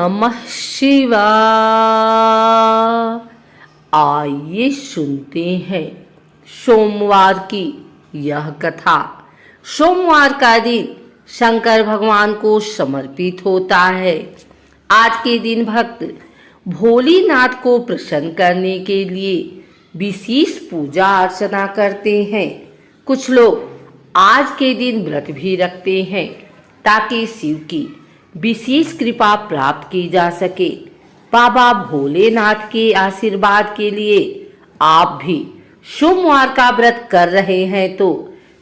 नमः शिवाय। आइए सुनते हैं सोमवार की यह कथा। सोमवार का दिन शंकर भगवान को समर्पित होता है। आज के दिन भक्त भोलेनाथ को प्रसन्न करने के लिए विशेष पूजा अर्चना करते हैं। कुछ लोग आज के दिन व्रत भी रखते हैं ताकि शिव की विशेष कृपा प्राप्त की जा सके। बाबा भोलेनाथ के आशीर्वाद के लिए आप भी सोमवार का व्रत कर रहे हैं तो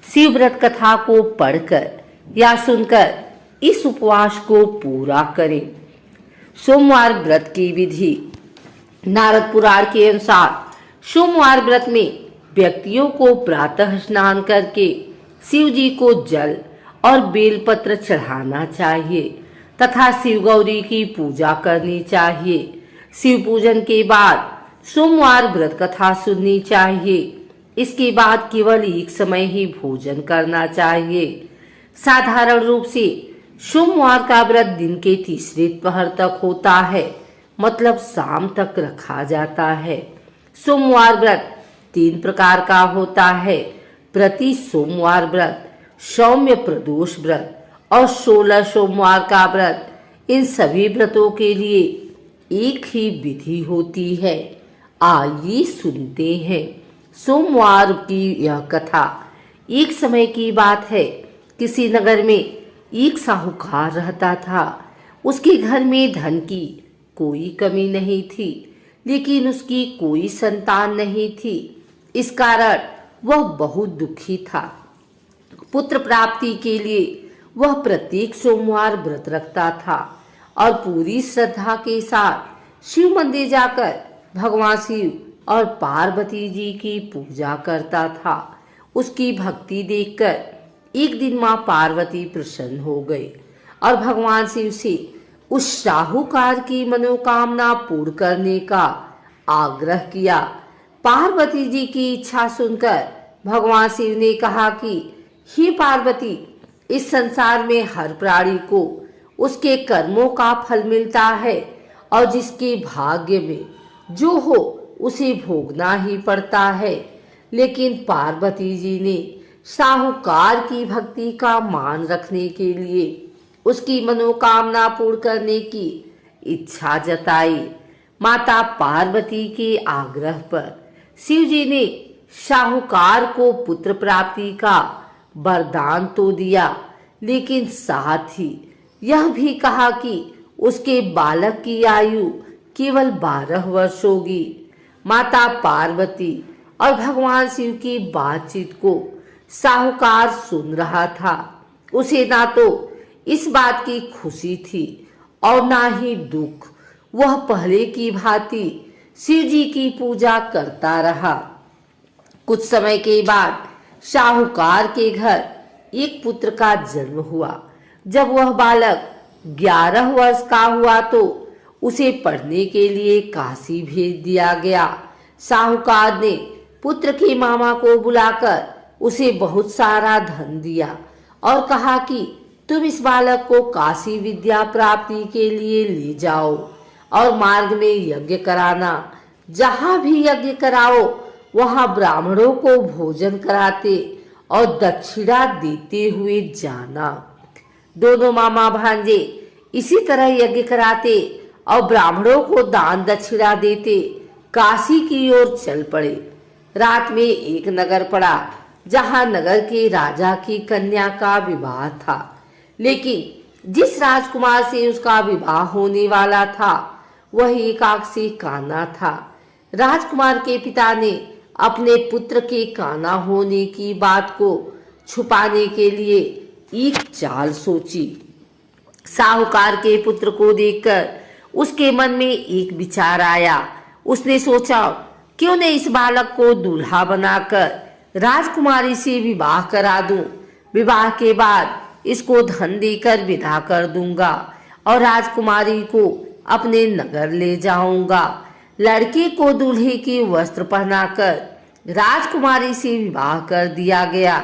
शिव व्रत कथा को पढ़कर या सुनकर इस उपवास को पूरा करें। सोमवार व्रत की विधि। नारद पुराण के अनुसार सोमवार व्रत में व्यक्तियों को प्रातः स्नान करके शिव जी को जल और बेलपत्र चढ़ाना चाहिए तथा शिव गौरी की पूजा करनी चाहिए। शिव पूजन के बाद सोमवार व्रत कथा सुननी चाहिए। इसके बाद केवल एक समय ही भोजन करना चाहिए। साधारण रूप से सोमवार का व्रत दिन के तीसरे पहर तक होता है, मतलब शाम तक रखा जाता है। सोमवार व्रत 3 प्रकार का होता है: प्रति सोमवार व्रत, सौम्य प्रदोष व्रत और 16 सोमवार का व्रत। इन सभी व्रतों के लिए एक ही विधि होती है। आइए सुनते हैं सोमवार की यह कथा। एक समय की बात है, किसी नगर में एक साहूकार रहता था। उसके घर में धन की कोई कमी नहीं थी, लेकिन उसकी कोई संतान नहीं थी। इस कारण वह बहुत दुखी था। पुत्र प्राप्ति के लिए वह प्रत्येक सोमवार व्रत रखता था और पूरी श्रद्धा के साथ शिव मंदिर जाकर भगवान शिव और पार्वती जी की पूजा करता था। उसकी भक्ति देखकर एक दिन मां पार्वती प्रसन्न हो गई और भगवान शिव से उस साहूकार की मनोकामना पूर्ण करने का आग्रह किया। पार्वती जी की इच्छा सुनकर भगवान शिव ने कहा कि हे पार्वती, इस संसार में हर प्राणी को उसके कर्मों का फल मिलता है और जिसके भाग्य में जो हो उसे भोगना ही पड़ता है। लेकिन पार्वती जी ने साहूकार की भक्ति का मान रखने के लिए उसकी मनोकामना पूर्ण करने की इच्छा जताई। माता पार्वती के आग्रह पर शिव जी ने साहूकार को पुत्र प्राप्ति का वरदान तो दिया, लेकिन साथ ही यह भी कहा कि उसके बालक की आयु केवल 12 वर्ष होगी। माता पार्वती और भगवान शिव की बातचीत को साहूकार सुन रहा था। उसे ना तो इस बात की खुशी थी और ना ही दुख। वह पहले की भांति शिव जी की पूजा करता रहा। कुछ समय के बाद साहूकार के घर एक पुत्र का जन्म हुआ। जब वह बालक 11 वर्ष का हुआ तो उसे पढ़ने के लिए काशी भेज दिया गया। साहूकार ने पुत्र के मामा को बुलाकर उसे बहुत सारा धन दिया और कहा कि तुम इस बालक को काशी विद्या प्राप्ति के लिए ले जाओ और मार्ग में यज्ञ कराना। जहां भी यज्ञ कराओ वहां ब्राह्मणों को भोजन कराते और दक्षिणा देते हुए जाना। दोनों मामा भांजे इसी तरह यज्ञ कराते और ब्राह्मणों को दान दक्षिणा देते काशी की ओर चल पड़े। रात में एक नगर पड़ा जहां नगर के राजा की कन्या का विवाह था, लेकिन जिस राजकुमार से उसका विवाह होने वाला था वह एकाक्षी कान्हा था। राजकुमार के पिता ने अपने पुत्र के कान्हा होने की बात को छुपाने के लिए एक चाल सोची। साहूकार के पुत्र को देखकर उसके मन में एक विचार आया। उसने सोचा, क्यों न इस बालक को दूल्हा बनाकर राजकुमारी से विवाह करा दूं। विवाह के बाद इसको धन देकर विदा कर दूंगा और राजकुमारी को अपने नगर ले जाऊंगा। लड़के को दूल्हे के वस्त्र पहनाकर राजकुमारी से विवाह कर दिया गया।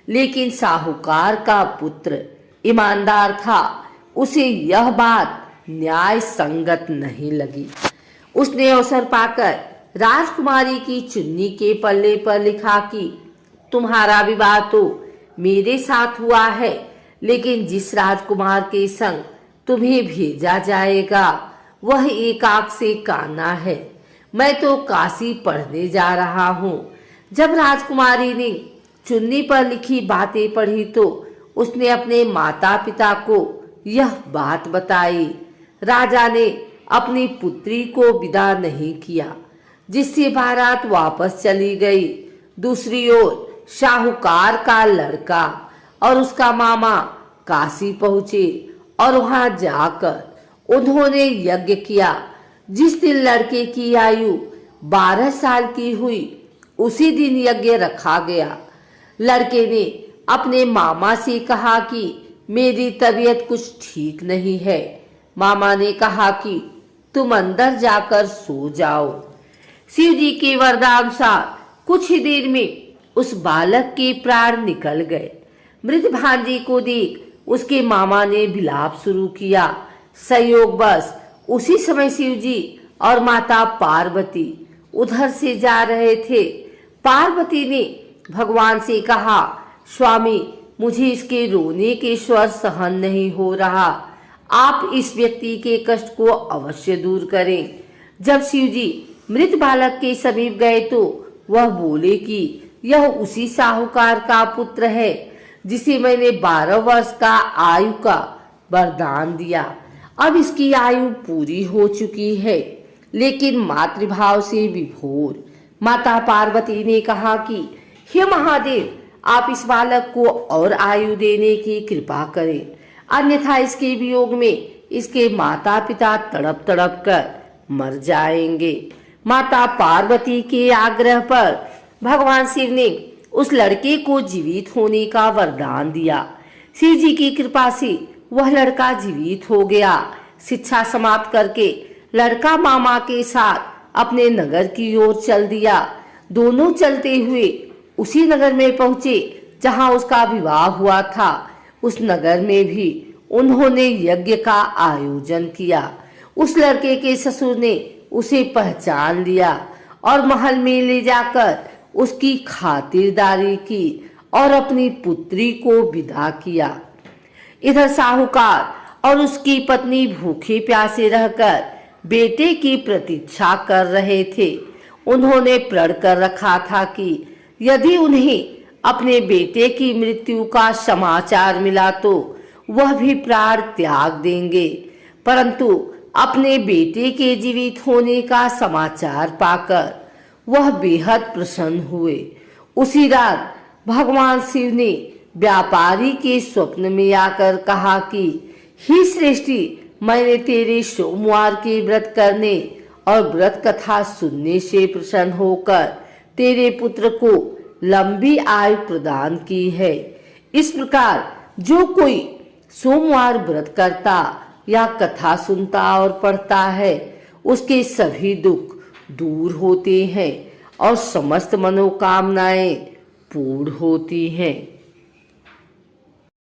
लेकिन साहूकार का पुत्र ईमानदार था। उसे यह बात न्याय संगत नहीं लगी। उसने अवसर पाकर राजकुमारी की चुन्नी के पल्ले पर लिखा कि तुम्हारा विवाह तो मेरे साथ हुआ है, लेकिन जिस राजकुमार के संग तुम्हें भेजा जाएगा वह एक आंख से काना है। मैं तो काशी पढ़ने जा रहा हूँ। जब राजकुमारी ने चुन्नी पर लिखी बातें पढ़ी तो उसने अपने माता पिता को यह बात बताई। राजा ने अपनी पुत्री को विदा नहीं किया, जिससे बारात वापस चली गई। दूसरी ओर शाहूकार का लड़का और उसका मामा काशी पहुंचे और वहां जाकर उन्होंने यज्ञ किया। जिस दिन लड़के की आयु 12 साल की हुई उसी दिन यज्ञ रखा गया। लड़के ने अपने मामा से कहा कि मेरी तबीयत कुछ ठीक नहीं है। मामा ने कहा कि तुम अंदर जाकर सो जाओ। शिव जी के वरदानुसार कुछ ही देर में उस बालक के प्राण निकल गए। मृत भांजे को देख उसके मामा ने विलाप शुरू किया। संयोगवश उसी समय शिव जी और माता पार्वती उधर से जा रहे थे। पार्वती ने भगवान से कहा, स्वामी, मुझे इसके रोने के स्वर सहन नहीं हो रहा। आप इस व्यक्ति के कष्ट को अवश्य दूर करें। जब शिव जी मृत बालक के समीप गए तो वह बोले कि यह उसी साहूकार का पुत्र है जिसे मैंने 12 वर्ष का आयु का वरदान दिया। अब इसकी आयु पूरी हो चुकी है, लेकिन मातृभाव से विभोर। माता पार्वती ने कहा कि हे महादेव, आप इस बालक को और आयु देने की कृपा करें, अन्यथा इसके वियोग में इसके माता पिता तड़प तड़प कर मर जाएंगे। माता पार्वती के आग्रह पर भगवान शिव ने उस लड़के को जीवित होने का वरदान दिया। शिव जी की कृपा से वह लड़का जीवित हो गया। शिक्षा समाप्त करके लड़का मामा के साथ अपने नगर की ओर चल दिया। दोनों चलते हुए उसी नगर में पहुंचे जहां उसका विवाह हुआ था। उस नगर में भी उन्होंने यज्ञ का आयोजन किया। उस लड़के के ससुर ने उसे पहचान लिया और महल में ले जाकर उसकी खातिरदारी की और अपनी पुत्री को विदा किया। इधर साहूकार और उसकी पत्नी भूखे प्यासे रहकर बेटे की प्रतीक्षा कर रहे थे। उन्होंने प्रण कर रखा था कि यदि उन्हें अपने बेटे की मृत्यु का समाचार मिला तो वह भी प्राण त्याग देंगे, परंतु अपने बेटे के जीवित होने का समाचार पाकर वह बेहद प्रसन्न हुए। उसी रात भगवान शिव ने व्यापारी के स्वप्न में आकर कहा कि हे श्रेष्ठी, मैंने तेरे सोमवार के व्रत करने और व्रत कथा सुनने से प्रसन्न होकर तेरे पुत्र को लंबी आयु प्रदान की है। इस प्रकार जो कोई सोमवार व्रत करता या कथा सुनता और पढ़ता है उसके सभी दुख दूर होते हैं और समस्त मनोकामनाएं पूर्ण होती हैं।